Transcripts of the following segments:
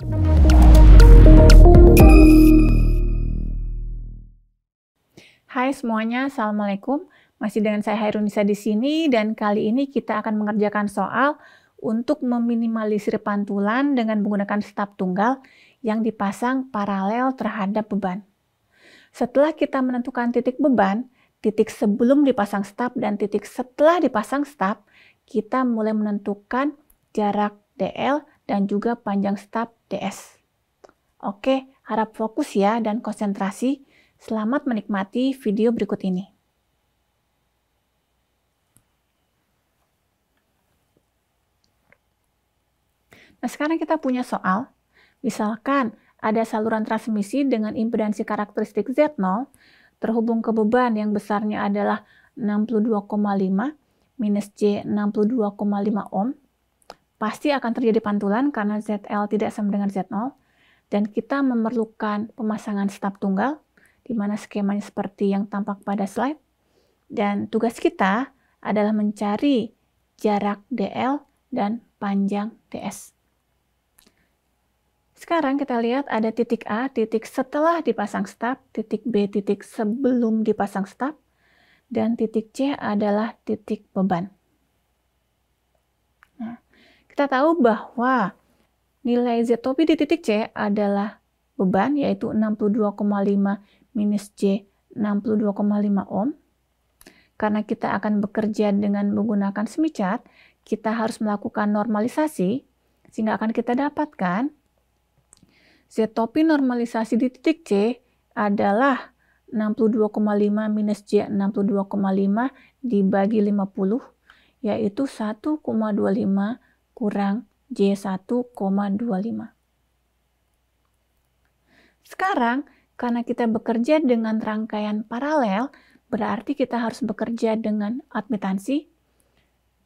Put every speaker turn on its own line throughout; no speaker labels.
Hai semuanya, Assalamualaikum. Masih dengan saya Hairunisa di sini, dan kali ini kita akan mengerjakan soal untuk meminimalisir pantulan dengan menggunakan staf tunggal yang dipasang paralel terhadap beban. Setelah kita menentukan titik beban, titik sebelum dipasang staf dan titik setelah dipasang staf, kita mulai menentukan jarak DL dan juga panjang staf DS. Oke, harap fokus ya dan konsentrasi. Selamat menikmati video berikut ini. Nah, sekarang kita punya soal. Misalkan ada saluran transmisi dengan impedansi karakteristik Z0 terhubung ke beban yang besarnya adalah 62,5 minus J 62,5 ohm. Pasti akan terjadi pantulan karena ZL tidak sama dengan Z0. Dan kita memerlukan pemasangan staf tunggal, di mana skemanya seperti yang tampak pada slide. Dan tugas kita adalah mencari jarak DL dan panjang DS. Sekarang kita lihat ada titik A, titik setelah dipasang staf, titik B, titik sebelum dipasang staf, dan titik C adalah titik beban. Nah, kita tahu bahwa nilai ZTOP di titik C adalah beban, yaitu 62,5 minus J 62,5 ohm. Karena kita akan bekerja dengan menggunakan Smith chart, kita harus melakukan normalisasi, sehingga akan kita dapatkan ZTOP normalisasi di titik C adalah 62,5 minus J 62,5 dibagi 50, yaitu 1,25 kurang J1,25. Sekarang, karena kita bekerja dengan rangkaian paralel, berarti kita harus bekerja dengan admitansi.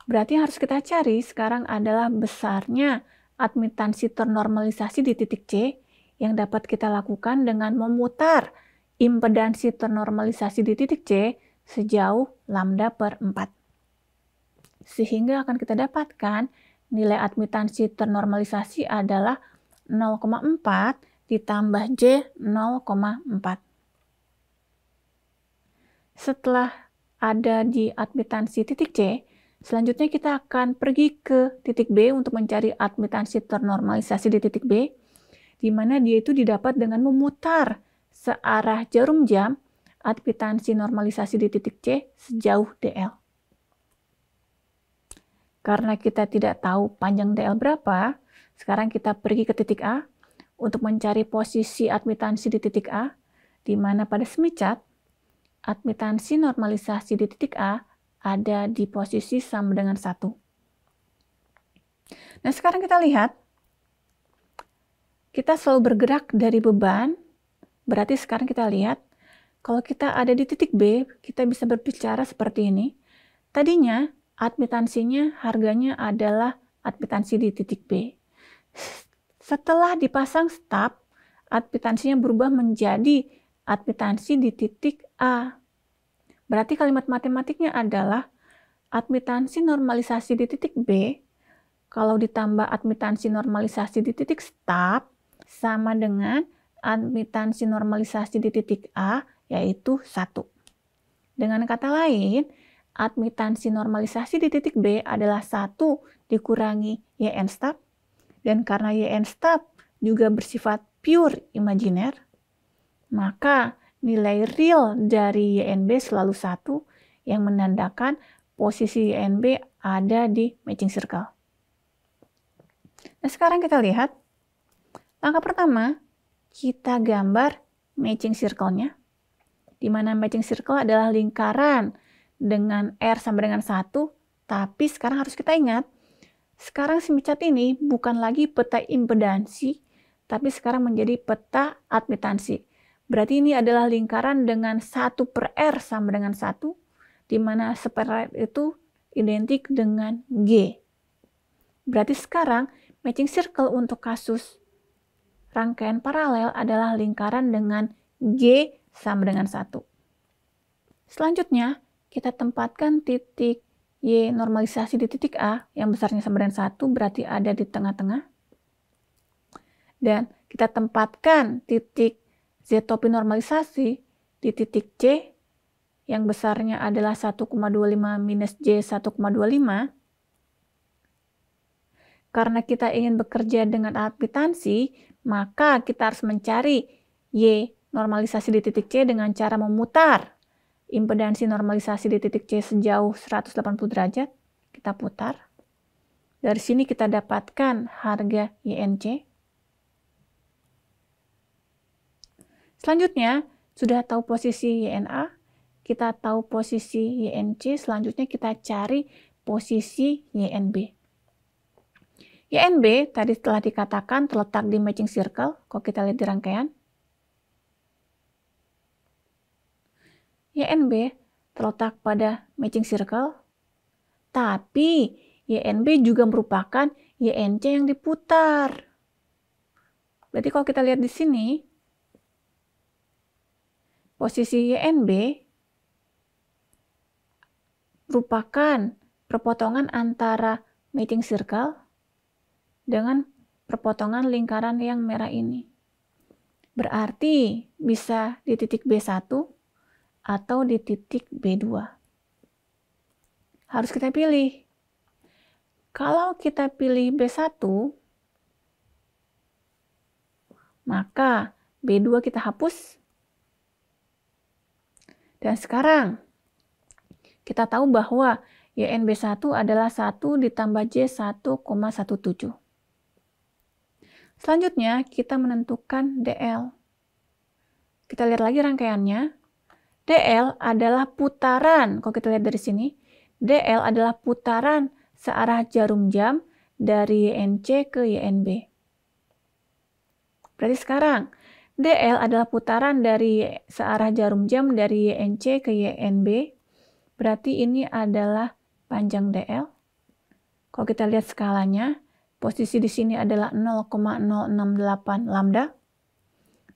Berarti yang harus kita cari sekarang adalah besarnya admitansi ternormalisasi di titik C yang dapat kita lakukan dengan memutar impedansi ternormalisasi di titik C sejauh lambda per 4. Sehingga akan kita dapatkan nilai admitansi ternormalisasi adalah 0,4 ditambah J 0,4. Setelah ada di admitansi titik C, selanjutnya kita akan pergi ke titik B untuk mencari admitansi ternormalisasi di titik B, di mana dia itu didapat dengan memutar searah jarum jam admitansi normalisasi di titik C sejauh DL. Karena kita tidak tahu panjang DL berapa, sekarang kita pergi ke titik A untuk mencari posisi admitansi di titik A, di mana pada Smith chart, admitansi normalisasi di titik A ada di posisi sama dengan 1. Nah, sekarang kita lihat, kita selalu bergerak dari beban, berarti sekarang kita lihat, kalau kita ada di titik B, kita bisa berbicara seperti ini. Tadinya, admitansinya harganya adalah admitansi di titik B. Setelah dipasang staf, admitansinya berubah menjadi admitansi di titik A. Berarti kalimat matematiknya adalah admitansi normalisasi di titik B kalau ditambah admitansi normalisasi di titik staf sama dengan admitansi normalisasi di titik A, yaitu 1. Dengan kata lain, admitansi normalisasi di titik B adalah 1 dikurangi YN staf, dan karena YN staf juga bersifat pure imajiner, maka nilai real dari YNB selalu 1, yang menandakan posisi YNB ada di matching circle. Nah, sekarang kita lihat, langkah pertama, kita gambar matching circle-nya, di mana matching circle adalah lingkaran dengan R sama dengan 1, tapi sekarang harus kita ingat, sekarang Smith chart ini bukan lagi peta impedansi, tapi sekarang menjadi peta admitansi. Berarti ini adalah lingkaran dengan 1 per R sama dengan 1, di mana per R itu identik dengan G. Berarti sekarang matching circle untuk kasus rangkaian paralel adalah lingkaran dengan G sama dengan 1. Selanjutnya, kita tempatkan titik Y normalisasi di titik A yang besarnya sama dengan 1, berarti ada di tengah-tengah. dan kita tempatkan titik Z topi normalisasi di titik C yang besarnya adalah 1,25 minus J 1,25. Karena kita ingin bekerja dengan admitansi, maka kita harus mencari Y normalisasi di titik C dengan cara memutar impedansi normalisasi di titik C sejauh 180 derajat. Kita putar. Dari sini kita dapatkan harga YNC. Selanjutnya, sudah tahu posisi YNA, kita tahu posisi YNC, selanjutnya kita cari posisi YNB. YNB tadi telah dikatakan terletak di matching circle, kalau kita lihat di rangkaian. YNB terletak pada matching circle, tapi YNB juga merupakan YNC yang diputar. Berarti kalau kita lihat di sini, posisi YNB merupakan perpotongan antara matching circle dengan perpotongan lingkaran yang merah ini. Berarti bisa di titik B1 atau di titik B2. Harus kita pilih. Kalau kita pilih B1, maka B2 kita hapus. Dan sekarang kita tahu bahwa YNB1 adalah 1 ditambah J 1,17. Selanjutnya, kita menentukan DL. Kita lihat lagi rangkaiannya. DL adalah putaran, kalau kita lihat dari sini, DL adalah putaran searah jarum jam dari YNC ke YNB. Berarti sekarang, DL adalah putaran dari searah jarum jam dari YNC ke YNB. Berarti ini adalah panjang DL. Kalau kita lihat skalanya, posisi di sini adalah 0,068 lambda.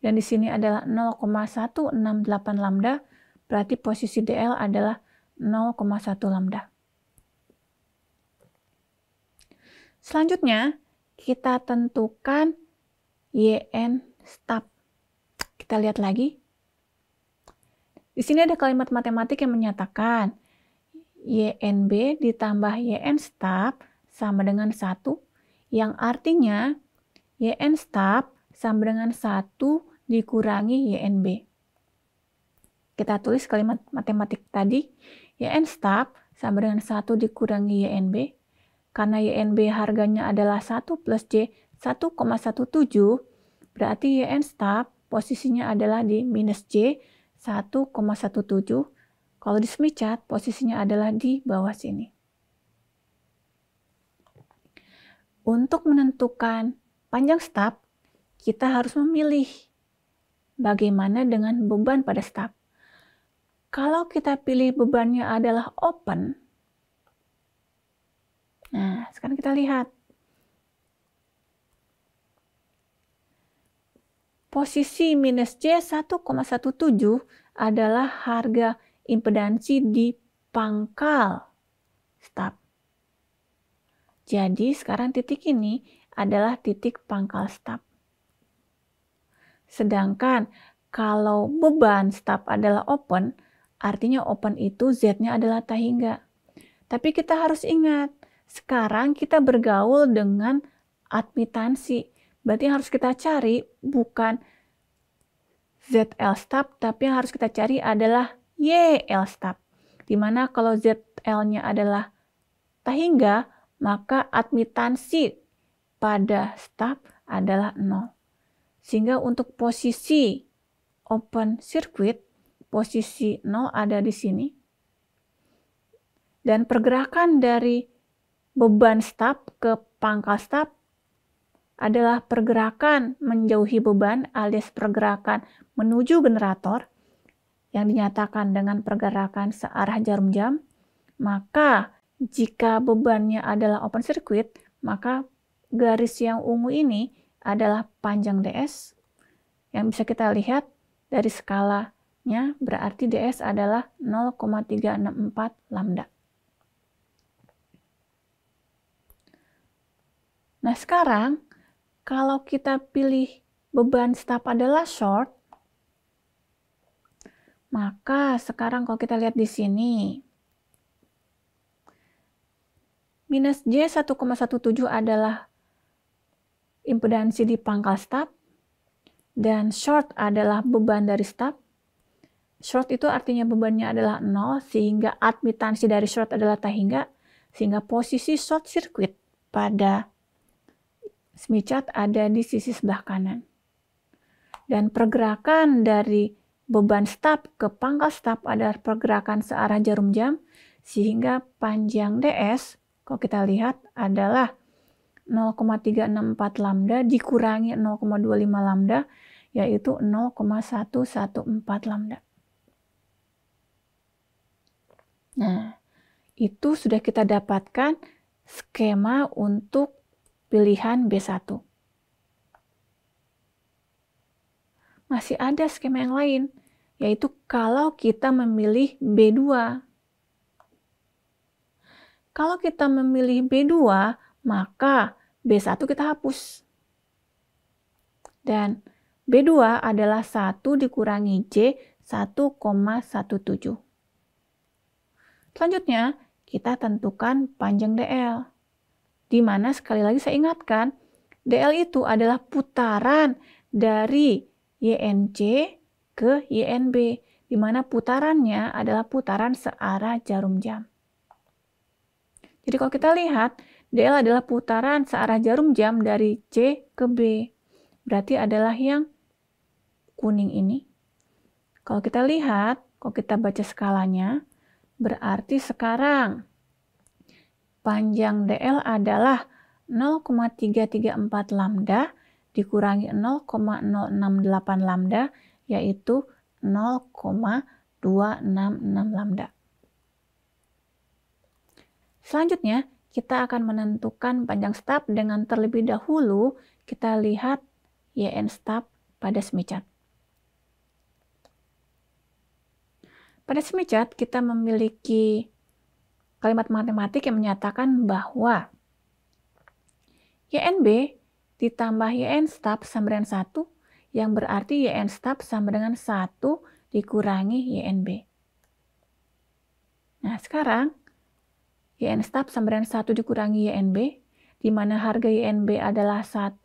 Dan di sini adalah 0,168 lambda. Berarti posisi DL adalah 0,1 lambda. Selanjutnya, kita tentukan YN stop. Kita lihat lagi. Di sini ada kalimat matematik yang menyatakan YNB ditambah YN stop sama dengan 1, yang artinya YN stop sama dengan 1 dikurangi YNB. Kita tulis kalimat matematik tadi, YN stop sama dengan 1 dikurangi YNB. Karena YNB harganya adalah 1 plus J 1,17, berarti YN stop posisinya adalah di minus J 1,17. Kalau di Smith chart, posisinya adalah di bawah sini. Untuk menentukan panjang stop, kita harus memilih bagaimana dengan beban pada stop. Kalau kita pilih bebannya adalah open, nah sekarang kita lihat. Posisi minus J 1,17 adalah harga impedansi di pangkal stop. Jadi sekarang titik ini adalah titik pangkal stop. Sedangkan kalau beban stop adalah open, artinya open itu Z-nya adalah tahingga. Tapi kita harus ingat, sekarang kita bergaul dengan admitansi. Berarti yang harus kita cari bukan ZL stop, tapi yang harus kita cari adalah YL stop. Dimana kalau ZL-nya adalah tahingga, maka admitansi pada stop adalah 0. Sehingga untuk posisi open circuit, posisi 0 ada di sini. Dan pergerakan dari beban stop ke pangkal stop adalah pergerakan menjauhi beban alias pergerakan menuju generator yang dinyatakan dengan pergerakan searah jarum jam. Maka jika bebannya adalah open circuit, maka garis yang ungu ini adalah panjang DS yang bisa kita lihat dari skalanya, berarti DS adalah 0,364 lambda. Nah sekarang kalau kita pilih beban stop adalah short, maka sekarang kalau kita lihat di sini, minus J 1,17 adalah impedansi di pangkal stop, dan short adalah beban dari stop. Short itu artinya bebannya adalah 0, sehingga admitansi dari short adalah tak hingga, sehingga posisi short circuit pada Smith chart ada di sisi sebelah kanan. Dan pergerakan dari beban stop ke pangkal stop adalah pergerakan searah jarum jam, sehingga panjang DS, kalau kita lihat, adalah 0,364 lambda dikurangi 0,25 lambda, yaitu 0,114 lambda. Nah, itu sudah kita dapatkan skema untuk pilihan B1. Masih ada skema yang lain, yaitu kalau kita memilih B2. Kalau kita memilih B2, maka B1 kita hapus. Dan B2 adalah 1 dikurangi J 1,17. Selanjutnya, kita tentukan panjang DL. Di mana sekali lagi saya ingatkan, DL itu adalah putaran dari YNC ke YNB, di mana putarannya adalah putaran searah jarum jam. Jadi kalau kita lihat, DL adalah putaran searah jarum jam dari C ke B. Berarti adalah yang kuning ini. Kalau kita lihat, kalau kita baca skalanya, berarti sekarang panjang DL adalah 0,334 lambda dikurangi 0,068 lambda, yaitu 0,266 lambda. Selanjutnya, kita akan menentukan panjang stop dengan terlebih dahulu kita lihat YN stop pada Smith chart. Pada Smith chart, kita memiliki kalimat matematik yang menyatakan bahwa YNB ditambah YN stop sama dengan 1, yang berarti YN stop sama dengan 1 dikurangi YNB. Nah, sekarang YN stop sama dengan 1 dikurangi YNB, di mana harga YNB adalah 1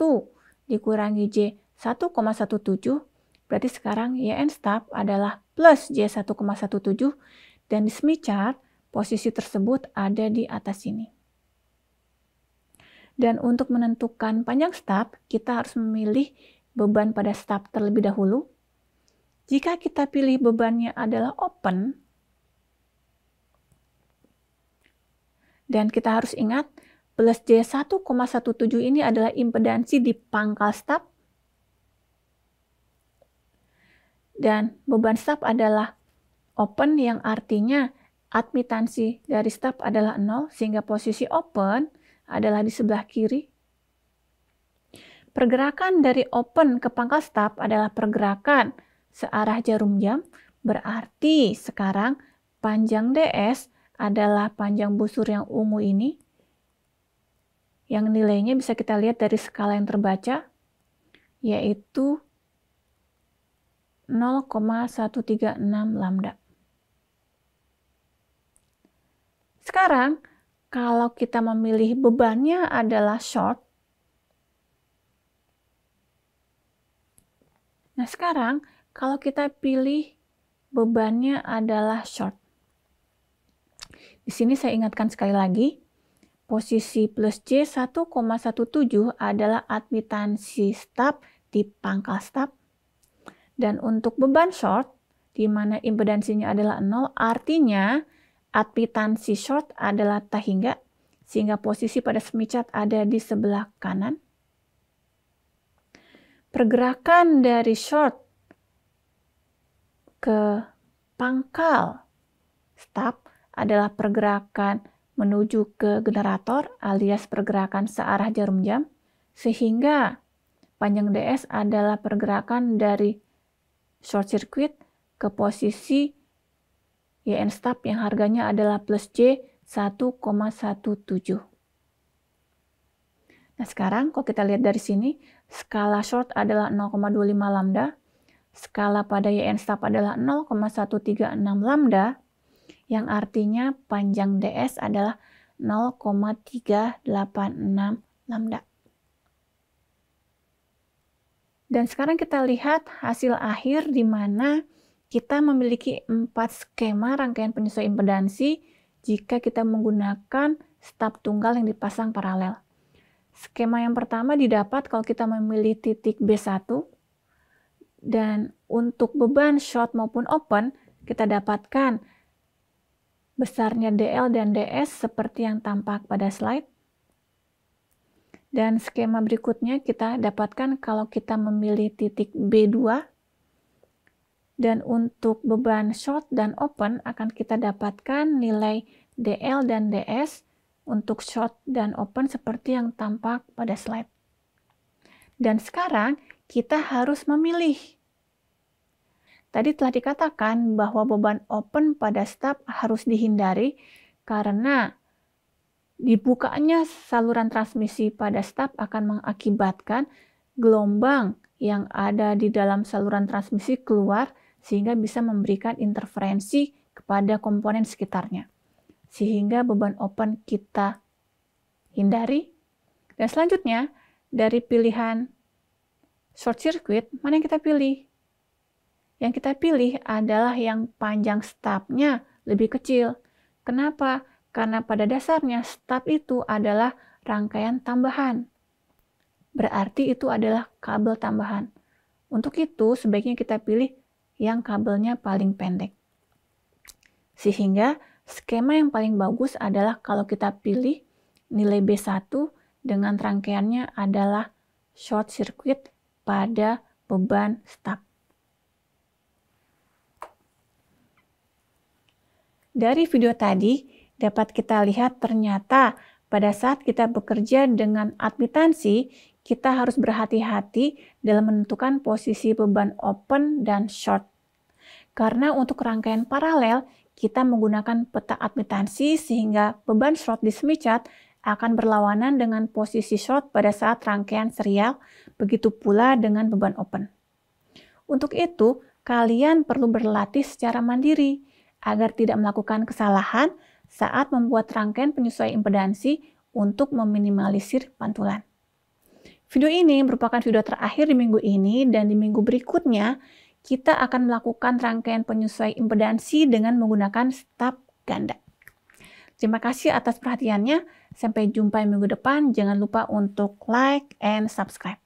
dikurangi J 1,17, berarti sekarang YN stop adalah plus J 1,17, dan di Smith chart posisi tersebut ada di atas sini. Dan untuk menentukan panjang stop, kita harus memilih beban pada stop terlebih dahulu. Jika kita pilih bebannya adalah open, dan kita harus ingat, plus J 1,17 ini adalah impedansi di pangkal stop, dan beban stop adalah open, yang artinya admitansi dari stop adalah 0, sehingga posisi open adalah di sebelah kiri. Pergerakan dari open ke pangkal stop adalah pergerakan searah jarum jam, berarti sekarang panjang DS adalah panjang busur yang ungu ini, yang nilainya bisa kita lihat dari skala yang terbaca, yaitu 0,136 lambda. Sekarang, kalau kita memilih bebannya adalah short, nah sekarang kalau kita pilih bebannya adalah short, di sini saya ingatkan sekali lagi, posisi plus J 1,17 adalah admitansi stop di pangkal stop. Dan untuk beban short, di mana impedansinya adalah 0, artinya admitansi short adalah tak hingga, sehingga posisi pada Smith chart ada di sebelah kanan. Pergerakan dari short ke pangkal stop adalah pergerakan menuju ke generator alias pergerakan searah jarum jam, sehingga panjang DS adalah pergerakan dari short circuit ke posisi YN stop yang harganya adalah plus J 1,17. Nah, sekarang kalau kita lihat dari sini, skala short adalah 0,25 lambda, skala pada YN stub adalah 0,136 lambda, yang artinya panjang DS adalah 0,386 lambda. Dan sekarang kita lihat hasil akhir di mana kita memiliki 4 skema rangkaian penyesuaian impedansi jika kita menggunakan stub tunggal yang dipasang paralel. Skema yang pertama didapat kalau kita memilih titik B1, dan untuk beban short maupun open kita dapatkan besarnya DL dan DS seperti yang tampak pada slide. Dan skema berikutnya kita dapatkan kalau kita memilih titik B2, dan untuk beban short dan open akan kita dapatkan nilai DL dan DS untuk short dan open seperti yang tampak pada slide. Dan sekarang kita harus memilih. Tadi telah dikatakan bahwa beban open pada stub harus dihindari karena dibukanya saluran transmisi pada stub akan mengakibatkan gelombang yang ada di dalam saluran transmisi keluar sehingga bisa memberikan interferensi kepada komponen sekitarnya. Sehingga beban open kita hindari. Dan selanjutnya, dari pilihan short circuit, mana yang kita pilih? Yang kita pilih adalah yang panjang stubnya lebih kecil. Kenapa? Karena pada dasarnya stub itu adalah rangkaian tambahan. Berarti itu adalah kabel tambahan. Untuk itu sebaiknya kita pilih yang kabelnya paling pendek. Sehingga skema yang paling bagus adalah kalau kita pilih nilai B1 dengan rangkaiannya adalah short circuit pada beban stub. Dari video tadi, dapat kita lihat ternyata pada saat kita bekerja dengan admitansi, kita harus berhati-hati dalam menentukan posisi beban open dan short. Karena untuk rangkaian paralel, kita menggunakan peta admitansi sehingga beban short di Smith chart akan berlawanan dengan posisi short pada saat rangkaian serial, begitu pula dengan beban open. Untuk itu, kalian perlu berlatih secara mandiri agar tidak melakukan kesalahan saat membuat rangkaian penyesuaian impedansi untuk meminimalisir pantulan. Video ini merupakan video terakhir di minggu ini, dan di minggu berikutnya kita akan melakukan rangkaian penyesuaian impedansi dengan menggunakan stub ganda. Terima kasih atas perhatiannya. Sampai jumpa minggu depan. Jangan lupa untuk like and subscribe.